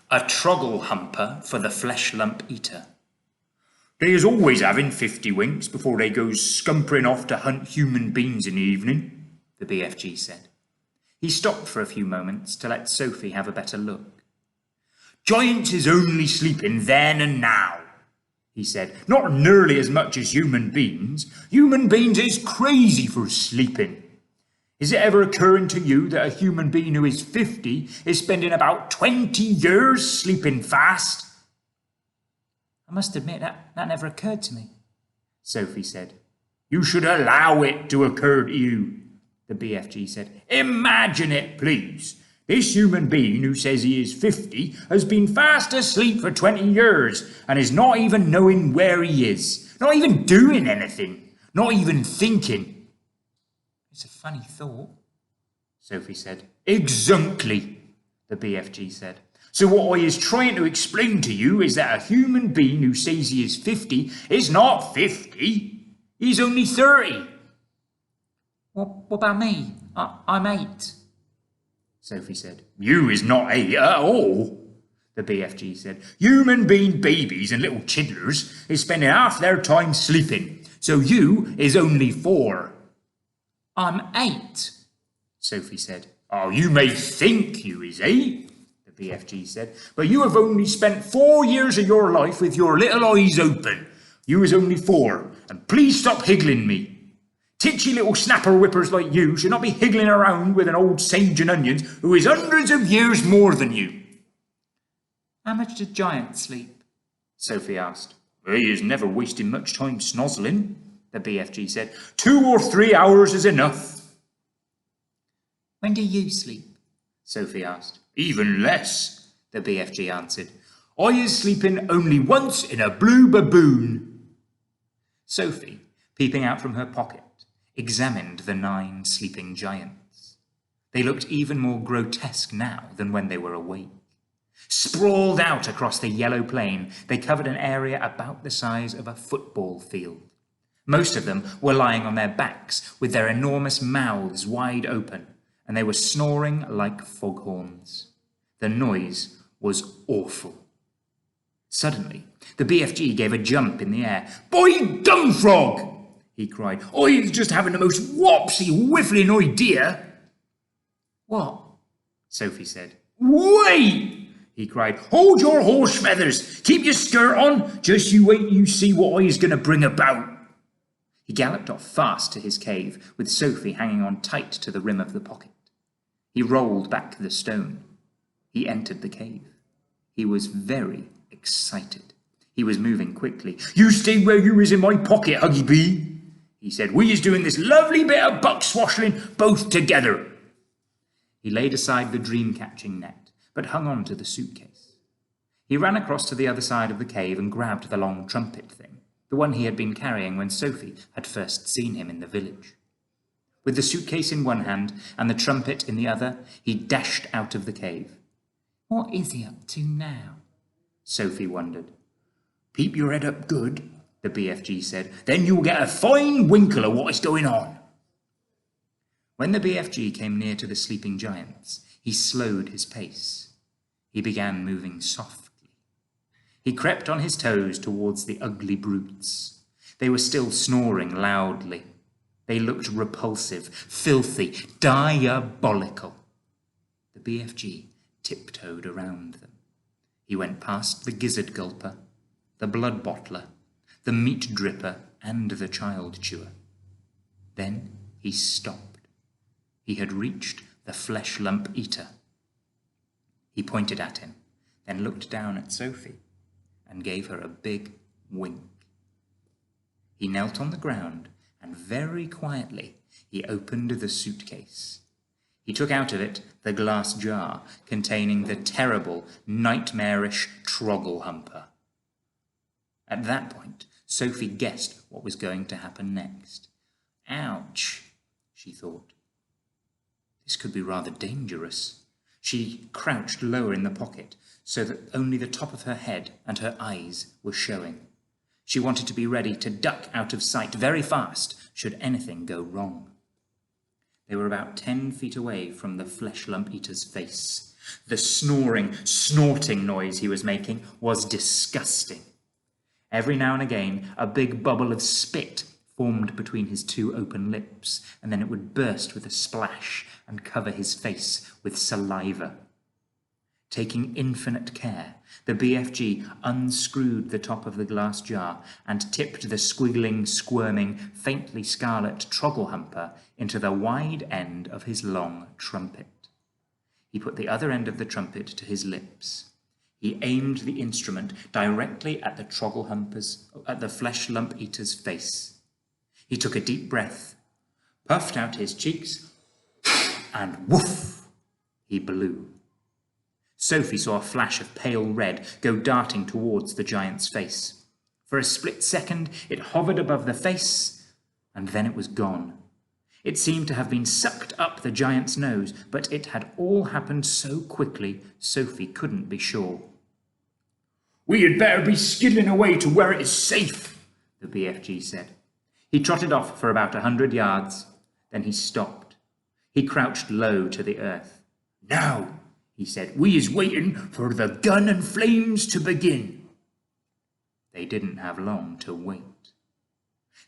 A Trogglehumper for the Fleshlumpeater. They is always having 50 winks before they goes scumpering off to hunt human beings in the evening, the BFG said. He stopped for a few moments to let Sophie have a better look. Giants is only sleeping then and now, he said. Not nearly as much as human beings. Human beings is crazy for sleeping. Is it ever occurring to you that a human being who is 50 is spending about 20 years sleeping fast? I must admit that never occurred to me, Sophie said. You should allow it to occur to you, the BFG said. Imagine it, please. This human being who says he is 50 has been fast asleep for 20 years and is not even knowing where he is, not even doing anything, not even thinking. It's a funny thought, Sophie said. Exactly, the BFG said. So what I is trying to explain to you is that a human being who says he is 50 is not 50. He's only 30. What about me? I'm 8, Sophie said. You is not 8 at all, the BFG said. Human being babies and little chidlers is spending half their time sleeping, so you is only 4. I'm 8, Sophie said. Oh, you may think you is 8, the BFG said, but you have only spent 4 years of your life with your little eyes open. You is only 4, and please stop higgling me. Titchy little snapper whippers like you should not be higgling around with an old sage and onions who is hundreds of years more than you. How much did giants sleep? Sophie asked. He is never wasting much time snozzling, the BFG said. 2 or 3 hours is enough. When do you sleep? Sophie asked. Even less, the BFG answered. I is sleeping only once in a blue baboon. Sophie, peeping out from her pocket, examined the 9 sleeping giants. They looked even more grotesque now than when they were awake. Sprawled out across the yellow plain, they covered an area about the size of a football field. Most of them were lying on their backs with their enormous mouths wide open, and they were snoring like foghorns. The noise was awful. Suddenly, the BFG gave a jump in the air. By gum frog! He cried. I was just having the most wopsy, whiffling idea. What? Sophie said. Wait! He cried. Hold your horse feathers. Keep your skirt on. Just you wait and you see what I is going to bring about. He galloped off fast to his cave, with Sophie hanging on tight to the rim of the pocket. He rolled back the stone. He entered the cave. He was very excited. He was moving quickly. You stay where you is in my pocket, Huggy Bee, he said. We is doing this lovely bit of buck swashling both together. He laid aside the dream-catching net, but hung on to the suitcase. He ran across to the other side of the cave and grabbed the long trumpet thing, the one he had been carrying when Sophie had first seen him in the village. With the suitcase in one hand and the trumpet in the other, he dashed out of the cave. What is he up to now? Sophie wondered. Keep your head up good, the BFG said. Then you'll get a fine winkle of what is going on. When the BFG came near to the sleeping giants, he slowed his pace. He began moving softly. He crept on his toes towards the ugly brutes. They were still snoring loudly. They looked repulsive, filthy, diabolical. The BFG tiptoed around them. He went past the gizzard gulper, the blood bottler, the meat dripper, and the child chewer. Then he stopped. He had reached the Fleshlumpeater. He pointed at him, then looked down at Sophie and gave her a big wink. He knelt on the ground and very quietly he opened the suitcase. He took out of it the glass jar containing the terrible, nightmarish Trogglehumper. At that point, Sophie guessed what was going to happen next. Ouch, she thought. This could be rather dangerous. She crouched lower in the pocket so that only the top of her head and her eyes were showing. She wanted to be ready to duck out of sight very fast should anything go wrong. They were about 10 feet away from the Fleshlumpeater's face. The snoring, snorting noise he was making was disgusting. Every now and again, a big bubble of spit formed between his two open lips, and then it would burst with a splash and cover his face with saliva. Taking infinite care, the BFG unscrewed the top of the glass jar and tipped the squiggling, squirming, faintly scarlet Trogglehumper into the wide end of his long trumpet. He put the other end of the trumpet to his lips. He aimed the instrument directly at the Fleshlumpeater's face. He took a deep breath, puffed out his cheeks, and woof, he blew. Sophie saw a flash of pale red go darting towards the giant's face. For a split second, it hovered above the face, and then it was gone. It seemed to have been sucked up the giant's nose, but it had all happened so quickly, Sophie couldn't be sure. "We had better be skidding away to where it is safe," the BFG said. He trotted off for about 100 yards. Then he stopped. He crouched low to the earth. "Now," he said, "we is waiting for the gun and flames to begin." They didn't have long to wait.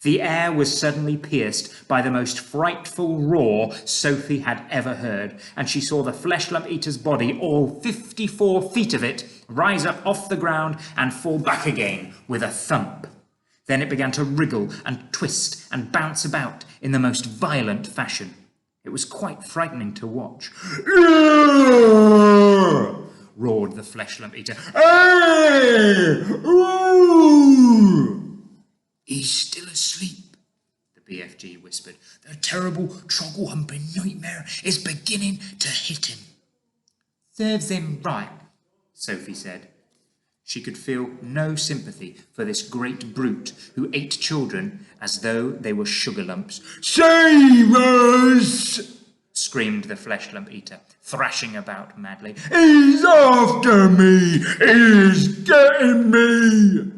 The air was suddenly pierced by the most frightful roar Sophie had ever heard, and she saw the Fleshlumpeater's body, all 54 feet of it, rise up off the ground and fall back again with a thump. Then it began to wriggle and twist and bounce about in the most violent fashion. It was quite frightening to watch. Roared the Fleshlumpeater. "He's still asleep," the BFG whispered. "The terrible Trogglehumping nightmare is beginning to hit him." "Serves him right," Sophie said. She could feel no sympathy for this great brute who ate children as though they were sugar lumps. "Save us!" screamed the Fleshlumpeater, thrashing about madly. "He's after me! He's getting me!"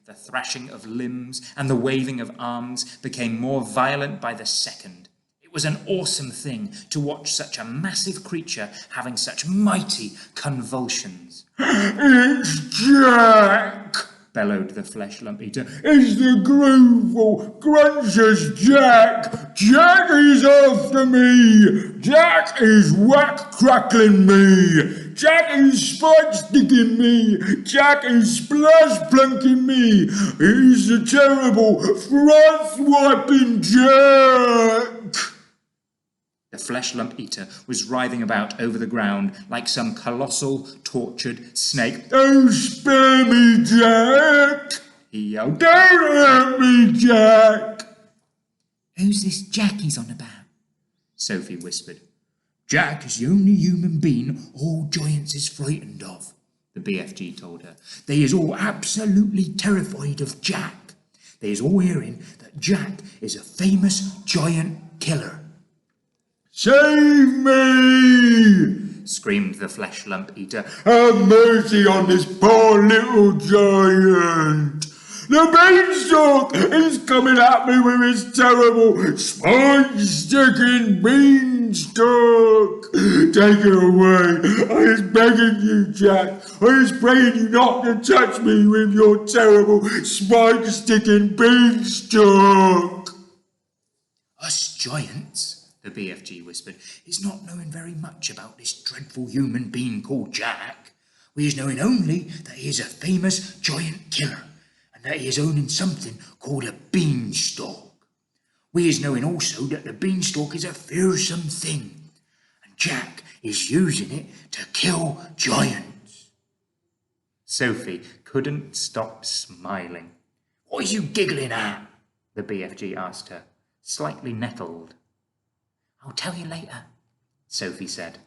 The thrashing of limbs and the waving of arms became more violent by the second. It was an awesome thing to watch such a massive creature having such mighty convulsions. "It's Jack!" bellowed the Fleshlumpeater. "It's the grooveful, grunches Jack! Jack is after me! Jack is whack-crackling me! Jack is spike-sticking me! Jack is splash-plunking me! He's the terrible, front-swiping Jack!" The Fleshlumpeater was writhing about over the ground like some colossal, tortured snake. "Oh, spare me, Jack!" he yelled. "Don't hurt me, Jack!" "Who's this Jack he's on about?" Sophie whispered. "Jack is the only human being all giants is frightened of," the BFG told her. "They is all absolutely terrified of Jack. They is all hearing that Jack is a famous giant killer." "Save me!" screamed the Fleshlumpeater. "Have mercy on this poor little giant! The beanstalk is coming at me with his terrible spike-sticking beanstalk! Take it away! I is begging you, Jack! I is praying you not to touch me with your terrible spike-sticking beanstalk!" "Us giants," the BFG whispered, "is not knowing very much about this dreadful human being called Jack. We is knowing only that he is a famous giant killer, and that he is owning something called a beanstalk. We is knowing also that the beanstalk is a fearsome thing, and Jack is using it to kill giants." Sophie couldn't stop smiling. "What is you giggling at?" the BFG asked her, slightly nettled. "I'll tell you later," Sophie said.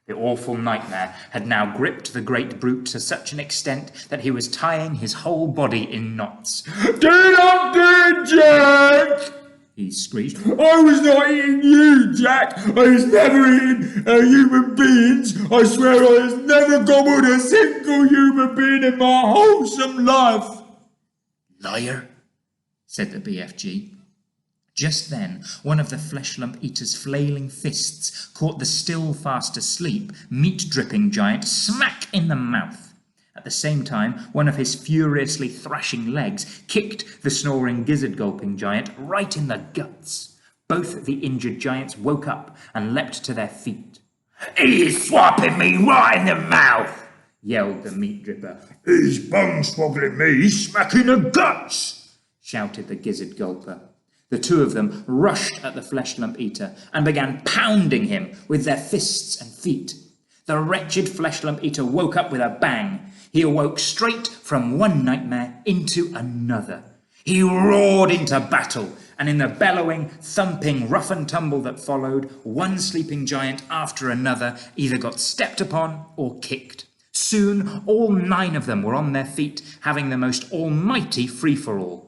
The awful nightmare had now gripped the great brute to such an extent that he was tying his whole body in knots. "Do not do it, Jack!" he screeched. "I was not eating you, Jack! I was never eating human beings! I swear I was never gobbled a single human being in my wholesome life!" "Liar," said the BFG. Just then, one of the Fleshlumpeater's flailing fists caught the still fast asleep, meat-dripping giant smack in the mouth. At the same time, one of his furiously thrashing legs kicked the snoring gizzard-gulping giant right in the guts. Both the injured giants woke up and leapt to their feet. "He's swapping me right in the mouth!" yelled the meat dripper. "He's bone-swoggling me, smacking the guts!" shouted the gizzard-gulper. The two of them rushed at the Fleshlumpeater and began pounding him with their fists and feet. The wretched Fleshlumpeater woke up with a bang. He awoke straight from one nightmare into another. He roared into battle, and in the bellowing, thumping rough and tumble that followed, one sleeping giant after another either got stepped upon or kicked. Soon all 9 of them were on their feet, having the most almighty free-for-all.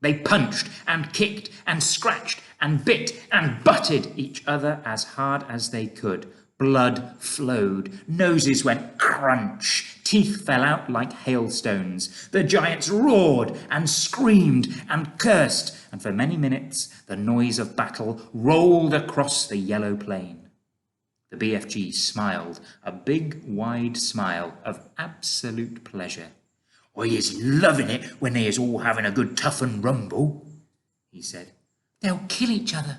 They punched and kicked and scratched and bit and butted each other as hard as they could. Blood flowed, noses went crunch, teeth fell out like hailstones. The giants roared and screamed and cursed, and for many minutes the noise of battle rolled across the yellow plain. The BFG smiled, a big, wide smile of absolute pleasure. "I is loving it when they is all having a good toughen rumble," he said. "They'll kill each other,"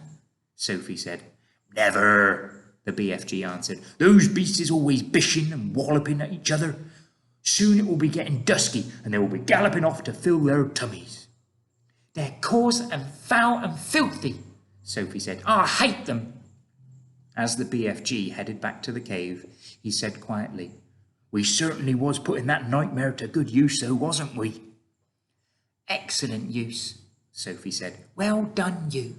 Sophie said. "Never," the BFG answered. "Those beasts is always bishing and walloping at each other. Soon it will be getting dusky, and they will be galloping off to fill their tummies." "They're coarse and foul and filthy," Sophie said. "I hate them." As the BFG headed back to the cave, he said quietly, "We certainly was putting that nightmare to good use, though, wasn't we?" "Excellent use," Sophie said. "Well done, you."